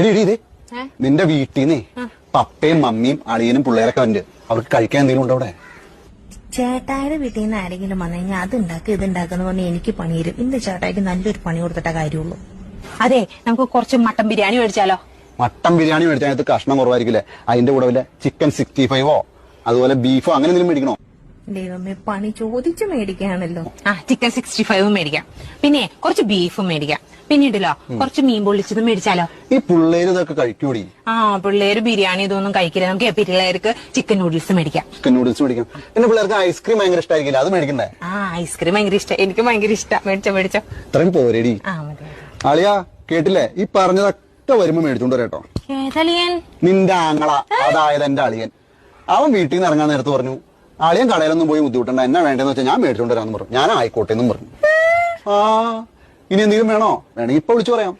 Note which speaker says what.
Speaker 1: എടി എടി ഇതേ നിന്റെ വീട്ടിൽ നിന്നേ പപ്പയും മമ്മിയും അളിയനും പിള്ളേരൊക്കെ ഉണ്ട്. അവർക്ക് കഴിക്കാൻ എന്തെങ്കിലും ഉണ്ടോ അവിടെ?
Speaker 2: ചേട്ടായുടെ വീട്ടിൽ നിന്ന് ആരെങ്കിലും വന്നു കഴിഞ്ഞാൽ അത് ഉണ്ടാക്കുക ഇത് ഉണ്ടാക്കുന്ന പറഞ്ഞാൽ എനിക്ക് പണി തരും. ഇന്ന് ചേട്ടായിക്ക് നല്ലൊരു പണി കൊടുത്തിട്ടേ കാര്യമുള്ളൂ.
Speaker 3: അതെ, നമുക്ക് കുറച്ച് മട്ടൻ ബിരിയാണി മേടിച്ചാലോ?
Speaker 1: മട്ടൻ ബിരിയാണി മേടിച്ചാൽ കഷ്ണം കുറവായിരിക്കില്ലേ? അതിന്റെ കൂടെ വല്ല ചിക്കൻ 65ഓ അതുപോലെ ബീഫോ അങ്ങനെ എന്തെങ്കിലും മേടിക്കണോ?
Speaker 2: ദൈവമേ, പണി ചോദിച്ചു മേടിക്കുകയാണല്ലോ.
Speaker 3: ചിക്കൻ 65 മേടിക്കാം, പിന്നെ കുറച്ച് ബീഫും മേടിക്കാം, പിന്നീടല്ലോ കുറച്ച് മീൻ പൊള്ളിച്ചതും മേടിച്ചാലോ?
Speaker 1: ഈ പിള്ളേര് ഇതൊക്കെ കഴിക്കൂടി?
Speaker 3: പിള്ളേര് ബിരിയാണി ഇതൊന്നും കഴിക്കില്ല. നമുക്ക് പിള്ളേർക്ക് ചിക്കൻ നൂഡിൽസ് മേടിക്കാം.
Speaker 1: ചിക്കൻ നൂഡിൽസ് മേടിക്കാം. പിന്നെ പിള്ളേർക്ക് ഐസ്ക്രീം ഭയങ്കര ഇഷ്ടമായിരിക്കില്ല, അത് മേടിക്കണ്ടേ?
Speaker 3: ഐസ്ക്രീം ഭയങ്കര ഇഷ്ടം, എനിക്ക് ഭയങ്കര ഇഷ്ടം. മേടിച്ചോ.
Speaker 1: ഇത്രയും പോരേടി. അളിയാ കേട്ടില്ലേ? ഈ പറഞ്ഞതൊക്കെ വരുമ്പോ മേടിച്ചോണ്ട് വരട്ടോ.
Speaker 3: ഏതളിയൻ?
Speaker 1: നിന്റെ ആങ്ങള, അതായത് എന്റെ അളിയൻ. അവൻ വീട്ടിൽ നിന്ന് ഇറങ്ങാൻ നേരത്ത് പറഞ്ഞു, അളിയൻ കടയിലൊന്നും പോയി ബുദ്ധിമുട്ടണ്ട, എന്നാ വേണ്ടെന്ന് വെച്ചാൽ ഞാൻ മേടിച്ചോണ്ട് വരാമെന്ന് പറഞ്ഞു. ഞാൻ ആയിക്കോട്ടെ എന്നും പറഞ്ഞു. ഇനി എന്തെങ്കിലും വേണോ? വേണമെങ്കിൽ ഇപ്പൊ വിളിച്ചു പറയാം.